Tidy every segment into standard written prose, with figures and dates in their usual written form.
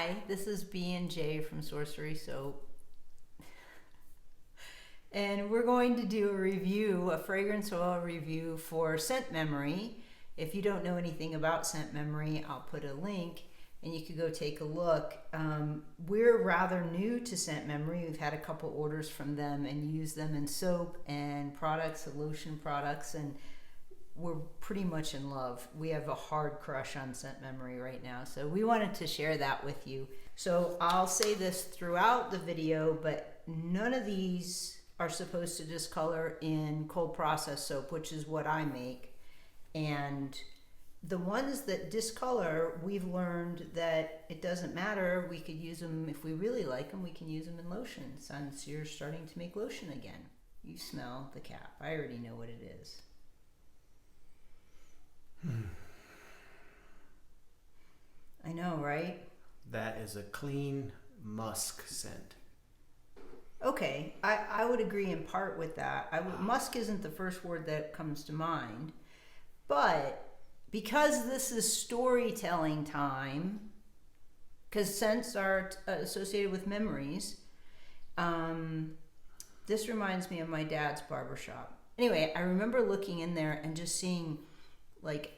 Hi, this is B&J from Sorcery Soap. And we're going to do a fragrance oil review for Scent Memory. If you don't know anything about Scent Memory, I'll put a link and you could go take a look. We're rather new to Scent Memory. We've had a couple orders from them and use them in soap and products, lotion products, and we're pretty much in love. We have a hard crush on Scent Memory right now, so we wanted to share that with you. So I'll say this throughout the video, but none of these are supposed to discolor in cold process soap, which is what I make. And the ones that discolor, we've learned that it doesn't matter. We could use them, if we really like them, we can use them in lotion, since you're starting to make lotion again. You smell the cap. I already know what it is. I know, right? That is a clean musk scent. Okay, I would agree in part with that. Musk isn't the first word that comes to mind, but because this is storytelling time, because scents are associated with memories, this reminds me of my dad's barbershop. Anyway, I remember looking in there and just seeing like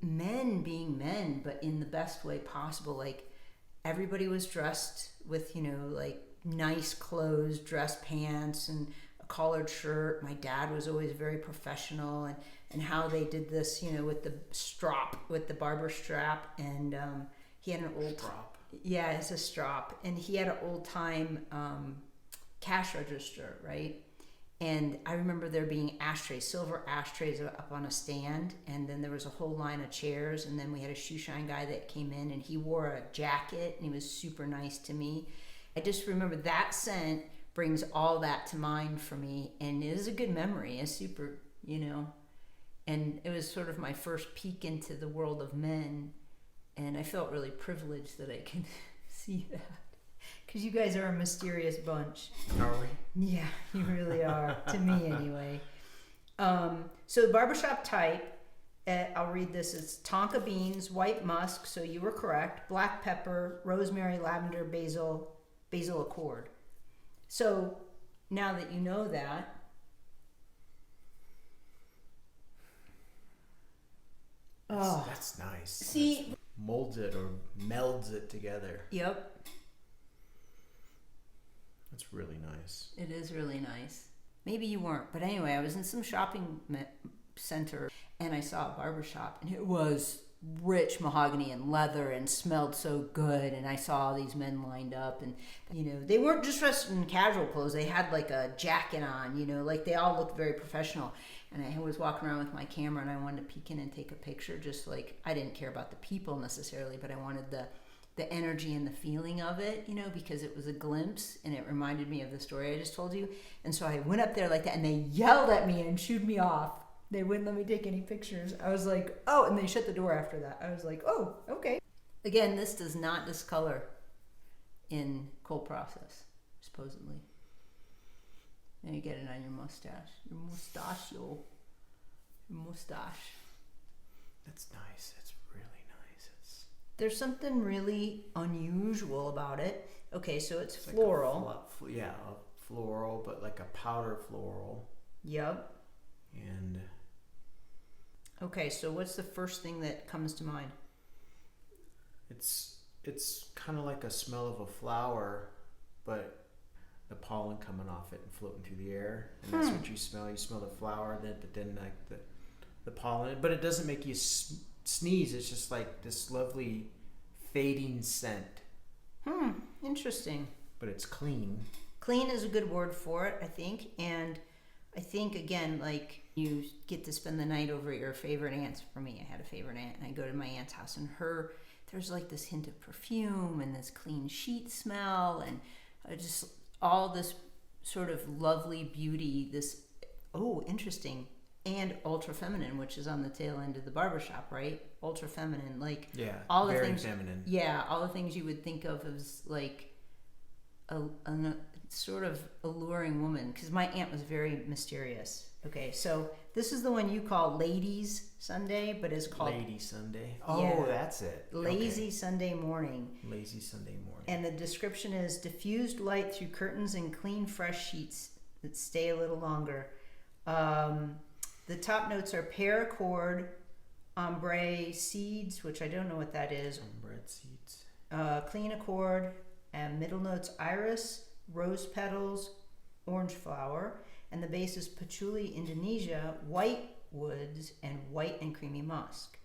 men being men, but in the best way possible. Like everybody was dressed with, like nice clothes, dress pants and a collared shirt. My dad was always very professional, and how they did this, with the strop, with the barber strap, and he had an old strop. Yeah, it's a strop, and he had an old time cash register, right? And I remember there being ashtrays, silver ashtrays up on a stand, and then there was a whole line of chairs, and then we had a shoe shine guy that came in, and he wore a jacket, and he was super nice to me. I just remember that scent brings all that to mind for me, and it is a good memory. It's super, and it was sort of my first peek into the world of men, and I felt really privileged that I could see that. Because you guys are a mysterious bunch. Are we? Yeah, you really are. To me, anyway. So the barbershop type, I'll read this. It's tonka beans, white musk, so you were correct, black pepper, rosemary, lavender, basil accord. So now that you know that, that's nice. See? Molds it or melds it together. Yep. That's really nice. It is really nice. Maybe you weren't, but anyway, I was in some shopping center and I saw a barbershop, and it was rich mahogany and leather and smelled so good, and I saw all these men lined up, and they weren't just dressed in casual clothes. They had like a jacket on, like they all looked very professional. And I was walking around with my camera, and I wanted to peek in and take a picture, just like I didn't care about the people necessarily, but I wanted the energy and the feeling of it, because it was a glimpse and it reminded me of the story I just told you. And so I went up there like that, and they yelled at me and shooed me off. They wouldn't let me take any pictures. I was like, oh, and they shut the door after that. I was like, oh, okay. Again, this does not discolor in cold process, supposedly. Now you get it on your mustache. Your mustachio. Your mustache. That's nice. It's really nice. There's something really unusual about it. Okay, so it's floral. Like a floral, but like a powder floral. Yep. And okay, so what's the first thing that comes to mind? It's kind of like a smell of a flower, but the pollen coming off it and floating through the air, and that's what you smell. You smell the flower, but then like the pollen, but it doesn't make you sneeze. It's just like this lovely fading scent. Interesting. But it's clean. Clean is a good word for it, I think. And I think, again, like you get to spend the night over at your favorite aunt's. For me, I had a favorite aunt, and I go to my aunt's house, and there's like this hint of perfume and this clean sheet smell, and just all this sort of lovely beauty, interesting, and ultra feminine, which is on the tail end of the barbershop, right? Ultra feminine, like all the very things, feminine. Yeah, all the things you would think of as like a sort of alluring woman. Because my aunt was very mysterious, Okay, so this is the one you call Ladies Sunday, but is called Lady Sunday. Oh, Yeah. that's it. Lazy Okay. Sunday Morning. Lazy Sunday morning. And the description is diffused light through curtains and clean, fresh sheets that stay a little longer. The top notes are pear, accord, Ambrette seeds, which I don't know what that is. Ambrette seeds. Clean accord, and middle notes iris, rose petals, orange flower, and the base is Patchouli, Indonesia, white woods, and white and creamy musk.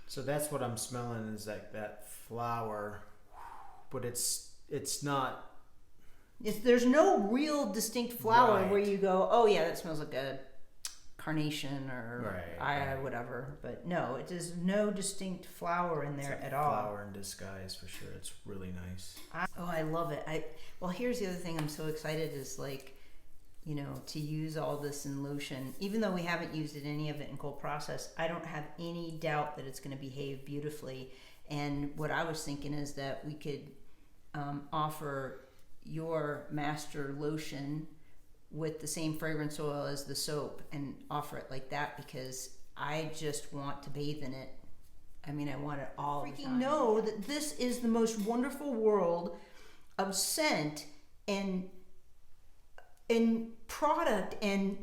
So that's what I'm smelling, is like that flower, but it's not. There's no real distinct flower Right. where you go, oh yeah, that smells like a carnation or Right. whatever. But no, it is no distinct flower in there It's a at all. flower in disguise for sure. It's really nice. I love it. Well, here's the other thing I'm so excited is like, you know, to use all this in lotion. Even though we haven't used any of it in cold process, I don't have any doubt that it's going to behave beautifully. And what I was thinking is that we could offer your master lotion with the same fragrance oil as the soap and offer it like that, because I just want to bathe in it. I mean, I want it all the time. Know that this is the most wonderful world of scent and product, and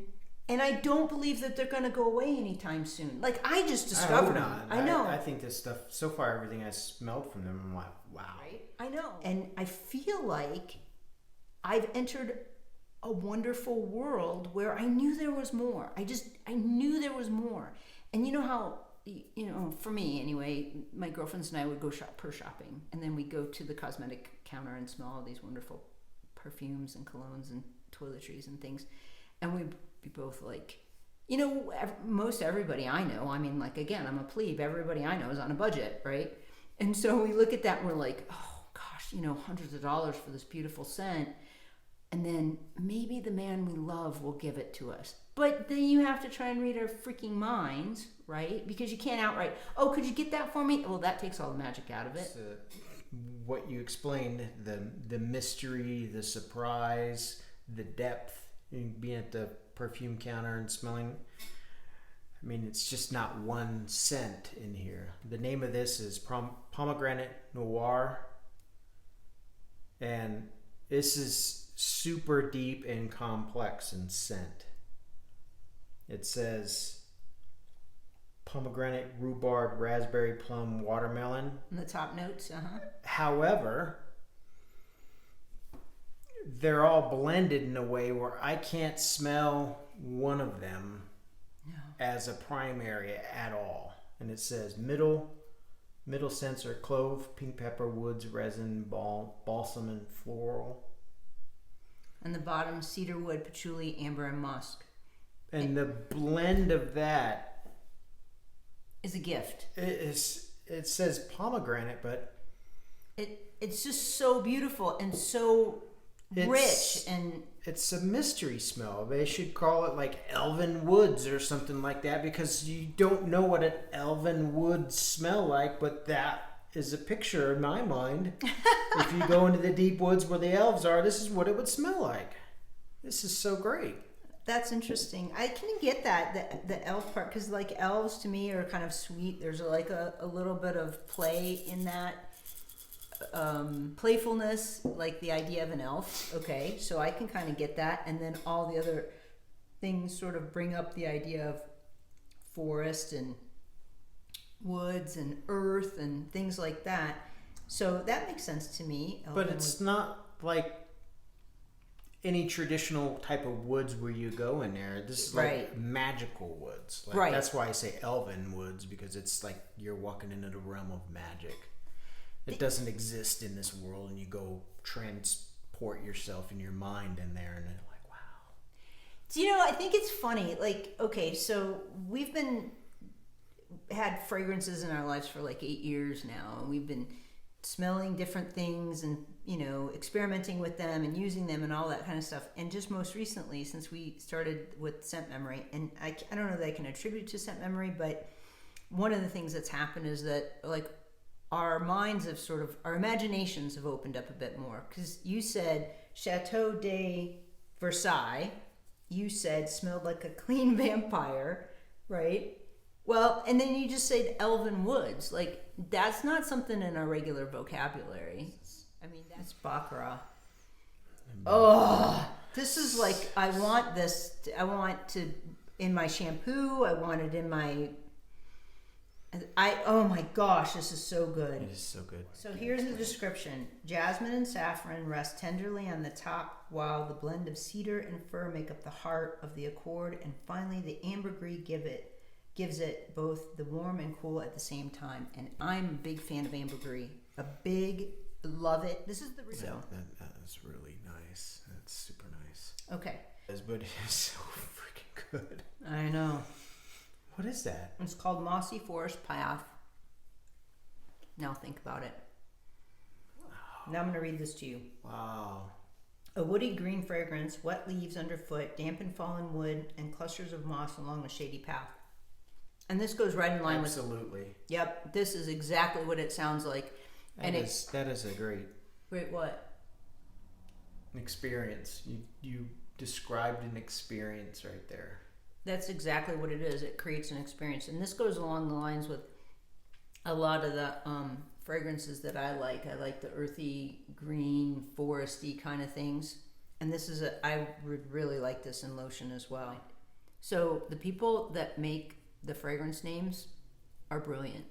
I don't believe that they're going to go away anytime soon. Like, I just discovered them. I know. I think this stuff, so far everything I smelled from them, I'm like, wow. Right? I know. And I feel like I've entered a wonderful world where I knew there was more. I knew there was more. And you know how, you know, for me anyway, my girlfriends and I would go shopping, and then we'd go to the cosmetic counter and smell all these wonderful perfumes and colognes and toiletries and things. And we'd be both like, you know, most everybody I know, I mean, like, again, I'm a plebe, everybody I know is on a budget, right? And so we look at that and we're like, oh gosh, you know, hundreds of dollars for this beautiful scent. And then maybe the man we love will give it to us. But then you have to try and read our freaking minds, right? Because you can't outright, oh, could you get that for me? Well, that takes all the magic out of it. What you explained, the mystery, the surprise, the depth, being at the perfume counter and smelling. I mean, it's just not one scent in here. The name of this is Pomegranate Noir. And this is super deep and complex in scent. It says pomegranate, rhubarb, raspberry, plum, watermelon. In the top notes, However, they're all blended in a way where I can't smell one of them as a primary at all. And it says middle scents are clove, pink pepper, woods, resin, balsam, and floral. And the bottom, cedarwood, patchouli, amber, and musk. And the blend of that is a gift. It says pomegranate, but it's just so beautiful and so rich, and it's a mystery smell. They should call it like elven woods or something like that, because you don't know what an elven wood smell like, but that is a picture in my mind. If you go into the deep woods where the elves are, this is what it would smell like. This is so great. That's interesting. I can get that, the elf part, because like elves to me are kind of sweet. There's like a little bit of play in that, playfulness, like the idea of an elf. Okay, so I can kind of get that, and then all the other things sort of bring up the idea of forest and woods and earth and things like that. So that makes sense to me. But it's not like any traditional type of woods where you go in there. This is like magical woods. Like, right. That's why I say elven woods, because it's like you're walking into the realm of magic. It doesn't exist in this world, and you go transport yourself in your mind in there, and you're like, wow. Do you know, I think it's funny. Like, okay, so we've had fragrances in our lives for like 8 years now, and we've been smelling different things and, you know, experimenting with them and using them and all that kind of stuff. And just most recently, since we started with scent memory, and I don't know that I can attribute to scent memory, but one of the things that's happened is that, like, our minds have our imaginations have opened up a bit more. Because you said Chateau de Versailles, you said smelled like a clean vampire, right? Well, and then you just said elven woods. Like, that's not something in our regular vocabulary. I mean, that's Baccarat. Oh, this is like, I want to, in my shampoo. I want it in my, oh my gosh, this is so good. It is so good. So here's the description. Jasmine and saffron rest tenderly on the top, while the blend of cedar and fir make up the heart of the accord, and finally the ambergris gives it both the warm and cool at the same time. And I'm a big fan of ambergris. Love it. This is the result. That is really nice. That's super nice. Okay. But it is so freaking good. I know. What is that? It's called Mossy Forest Path. Now think about it. Wow. Now I'm going to read this to you. Wow. A woody green fragrance, wet leaves underfoot, dampened fallen wood, and clusters of moss along a shady path. And this goes right in line with... Absolutely. Yep, this is exactly what it sounds like. That is a great... Great what? Experience. You described an experience right there. That's exactly what it is. It creates an experience. And this goes along the lines with a lot of the fragrances that I like. I like the earthy, green, foresty kind of things. And this is I would really like this in lotion as well. So the people that make the fragrance names are brilliant.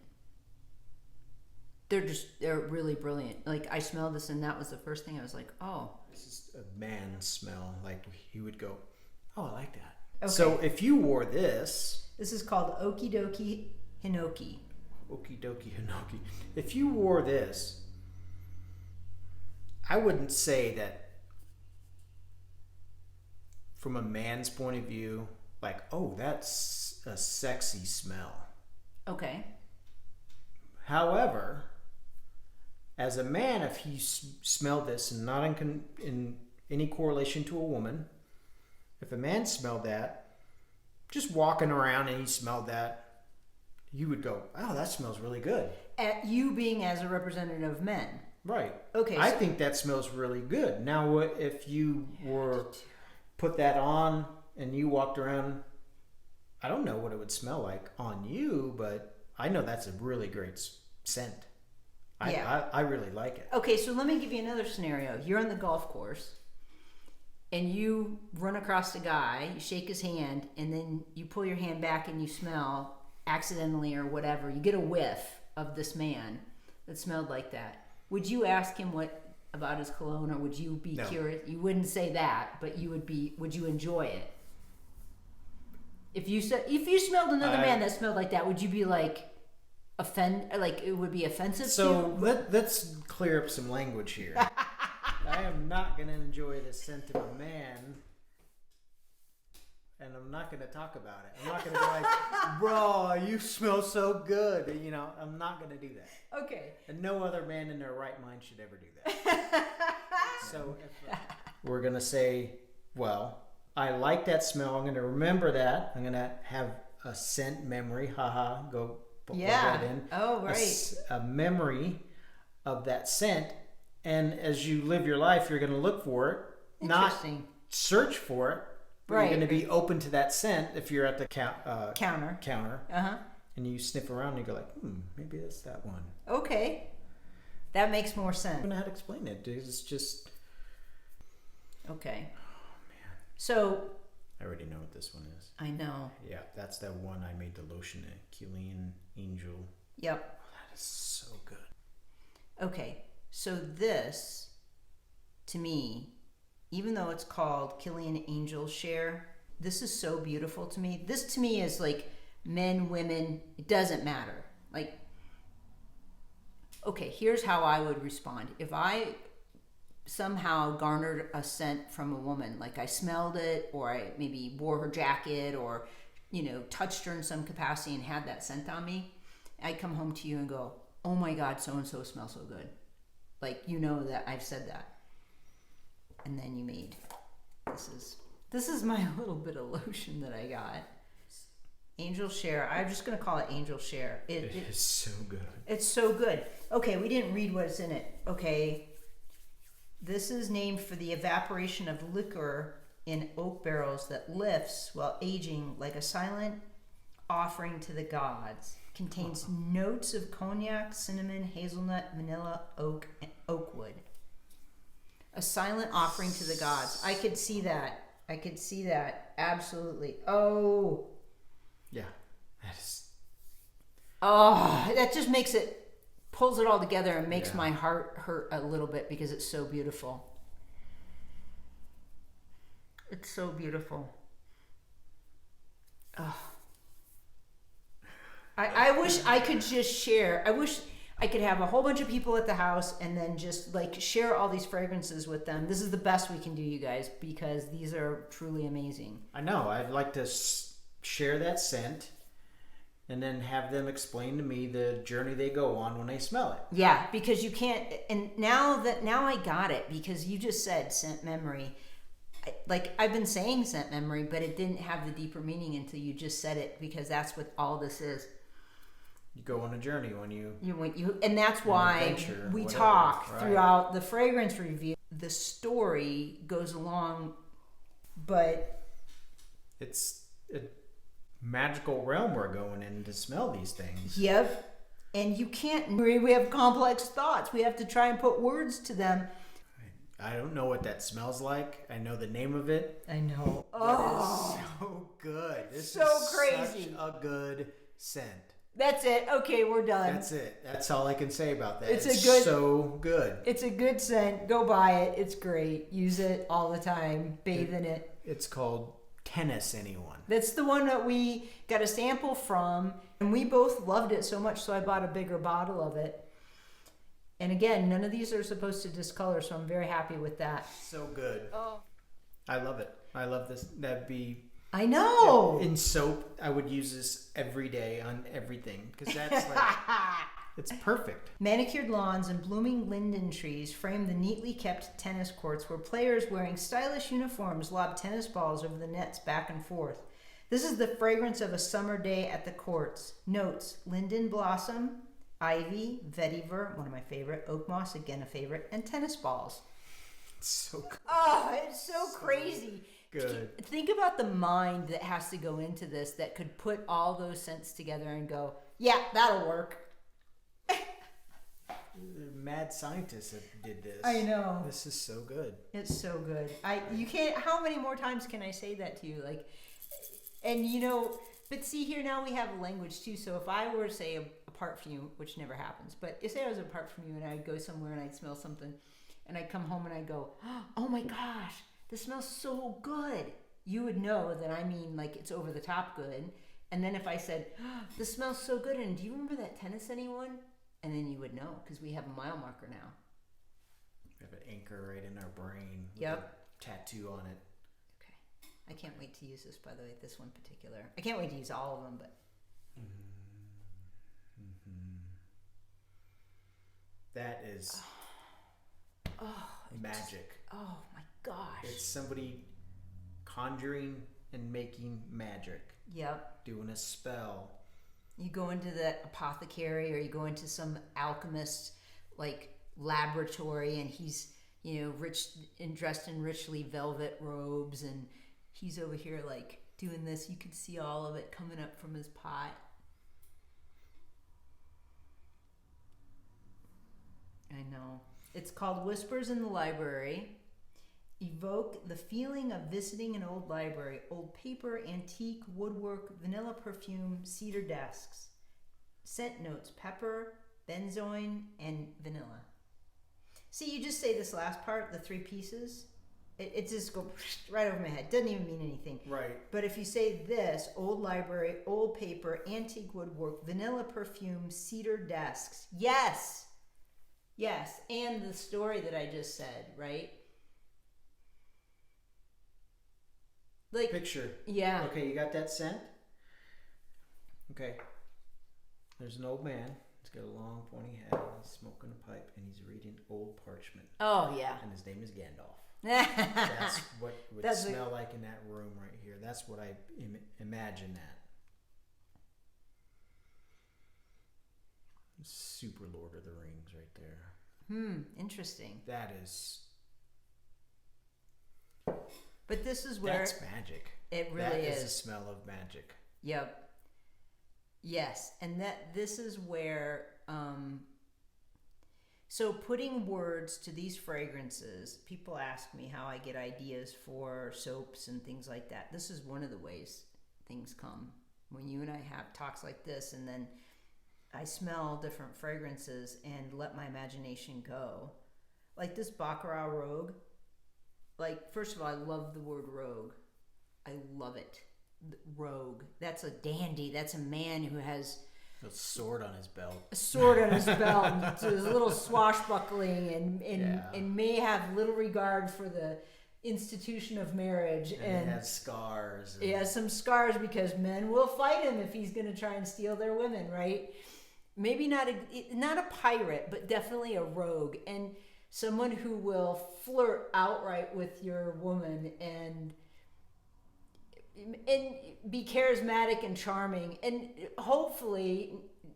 They're really brilliant. Like, I smelled this and that was the first thing I was like, oh. This is a man smell. Like, he would go, oh, I like that. Okay. So if you wore this... This is called Okie Dokie Hinoki. Okie Dokie Hinoki. If you wore this, I wouldn't say that from a man's point of view, like, oh, that's a sexy smell. Okay. However, as a man, if he smelled this and not in any correlation to a woman, if a man smelled that, just walking around and he smelled that, you would go, oh, that smells really good. At you being as a representative of men. Right. Okay. I think that smells really good. Now, what if you were put that on and you walked around? I don't know what it would smell like on you, but I know that's a really great scent. I really like it. Okay, so let me give you another scenario. You're on the golf course and you run across a guy, you shake his hand, and then you pull your hand back and you smell accidentally or whatever. You get a whiff of this man that smelled like that. Would you ask him what about his cologne, or would you be curious? You wouldn't say that, but would you enjoy it? If you smelled another man that smelled like that, would you be like like it would be offensive to you? So let's clear up some language here. I am not going to enjoy the scent of a man, and I'm not going to talk about it. I'm not going to be like, bro, you smell so good. You know, I'm not going to do that. Okay. And no other man in their right mind should ever do that. So if we're going to say, well, I like that smell. I'm going to remember that. I'm going to have a scent memory. Haha, go put that in. Oh, right. A memory of that scent. And as you live your life, you're going to look for it, not search for it. But you're going to be open to that scent if you're at the counter. Uh-huh. And you sniff around and you go like, maybe that's that one. Okay. That makes more sense. I don't know how to explain it, dude. It's just... Okay. Oh, man. So... I already know what this one is. I know. Yeah, that's that one I made the lotion in. Killian Angel. Yep. Oh, that is so good. Okay. So this, to me, even though it's called Killian Angel Share, this is so beautiful to me. This to me is like men, women, it doesn't matter. Like, okay, here's how I would respond. If I somehow garnered a scent from a woman, like I smelled it, or I maybe wore her jacket, or, you know, touched her in some capacity and had that scent on me, I'd come home to you and go, oh my God, so-and-so smells so good. Like, you know that I've said that. And then you made, this is my little bit of lotion that I got. Angel Share. I'm just going to call it Angel Share. It is so good. It's so good. Okay, we didn't read what's in it. Okay. This is named for the evaporation of liquor in oak barrels that lifts while aging like a silent offering to the gods. Contains notes of cognac, cinnamon, hazelnut, vanilla, oak, and oak wood. A silent offering to the gods. I could see that. Absolutely. Oh. Yeah. That is. Oh, that just pulls it all together and makes my heart hurt a little bit because it's so beautiful. It's so beautiful. Oh. I wish I could just share. I wish I could have a whole bunch of people at the house and then just like share all these fragrances with them. This is the best we can do, you guys, because these are truly amazing. I know. I'd like to share that scent and then have them explain to me the journey they go on when they smell it. Yeah, because you can't. And now I got it because you just said scent memory. Like I've been saying scent memory, but it didn't have the deeper meaning until you just said it, because that's what all this is. You go on a journey when you and that's why we talk throughout the fragrance review. The story goes along, but it's a magical realm we're going in to smell these things. Yep. And you can't. We have complex thoughts. We have to try and put words to them. I don't know what that smells like. I know the name of it. I know. Oh, that is so good. This so is crazy. Such a good scent. That's it. Okay, we're done. That's it. That's all I can say about that. It's so good. It's a good scent. Go buy it. It's great. Use it all the time. Bathe in it. It's called Tennis Anyone. That's the one that we got a sample from, and we both loved it so much, so I bought a bigger bottle of it. And again, none of these are supposed to discolor, so I'm very happy with that. So good. Oh. I love it. I love this. That'd be... I know. In soap, I would use this every day on everything, because that's like... It's perfect. Manicured lawns and blooming linden trees frame the neatly kept tennis courts where players wearing stylish uniforms lob tennis balls over the nets back and forth. This is the fragrance of a summer day at the courts. Notes: linden blossom, ivy, vetiver, one of my favorite, oak moss, again a favorite, and tennis balls. It's so good. Oh, it's so crazy. Good. Think about the mind that has to go into this that could put all those scents together and go, yeah, that'll work. Mad scientists that did this. I know. This is so good. It's so good. You can't. How many more times can I say that to you? Like, and you know, but see here now we have a language too. So if I were to say apart from you, which never happens, but say I was apart from you and I'd go somewhere and I'd smell something, and I'd come home and I'd go, oh my gosh, this smells so good. You would know that I mean like it's over the top good. And then if I said, this smells so good, and do you remember that tennis anyone? And then you would know, because we have a mile marker now. We have an anchor right in our brain. With Yep. a tattoo on it. Okay. I can't wait to use this, by the way, this one particular. I can't wait to use all of them, but... That is magic. Oh my gosh. It's somebody conjuring and making magic. Yep. Doing a spell. You go into the apothecary or you go into some alchemist like laboratory, and he's, you know, rich and dressed in richly velvet robes, and he's over here like doing this. You can see all of it coming up from his pot. I know. It's called Whispers in the Library. Evoke the feeling of visiting an old library. Old paper, antique, woodwork, vanilla perfume, cedar desks. Scent notes: pepper, benzoin, and vanilla. See, you just say this last part, the three pieces. It just goes right over my head. Doesn't even mean anything. Right. But if you say this: old library, old paper, antique woodwork, vanilla perfume, cedar desks. Yes. Yes. And the story that I just said, right? Like, picture. Yeah. Okay, you got that scent? Okay. There's an old man. He's got a long pointy head. He's smoking a pipe and he's reading old parchment. Oh, yeah. And his name is Gandalf. That's what would smell like in that room right here. That's what I imagine that. Super Lord of the Rings right there. Interesting. That is... But this is where that's magic. It really That is is. the smell of magic. Yep. Yes, and this is where so putting words to these fragrances, people ask me how I get ideas for soaps and things like that. This is one of the ways things come. When you and I have talks like this, and then I smell different fragrances and let my imagination go. Like this Baccarat Rogue. Like, first of all, I love the word rogue. I love it. Rogue. That's a dandy. That's a man who has a sword on his belt. A sword on his belt. So there's a little swashbuckling and may have little regard for the institution of marriage. And he has scars. He has some scars because men will fight him if he's going to try and steal their women, right? Maybe not a pirate, but definitely a rogue. And someone who will flirt outright with your woman and be charismatic and charming and hopefully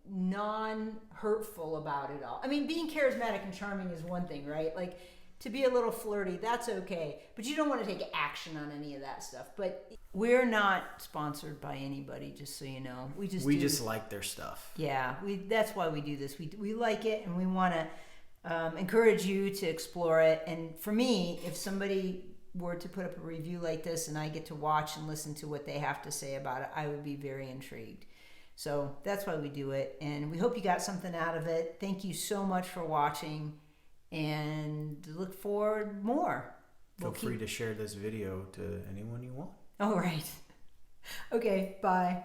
non-hurtful about it all. I mean, being charismatic and charming is one thing, right? Like, to be a little flirty, that's okay. But you don't want to take action on any of that stuff. But we're not sponsored by anybody, just so you know. We just like their stuff. Yeah, that's why we do this. We like it, and we want to encourage you to explore it. And for me, if somebody were to put up a review like this and I get to watch and listen to what they have to say about it, I would be very intrigued. So that's why we do it, and we hope you got something out of it. Thank you so much for watching, and look forward more. Feel free to share this video to anyone you want. All right. Okay, bye.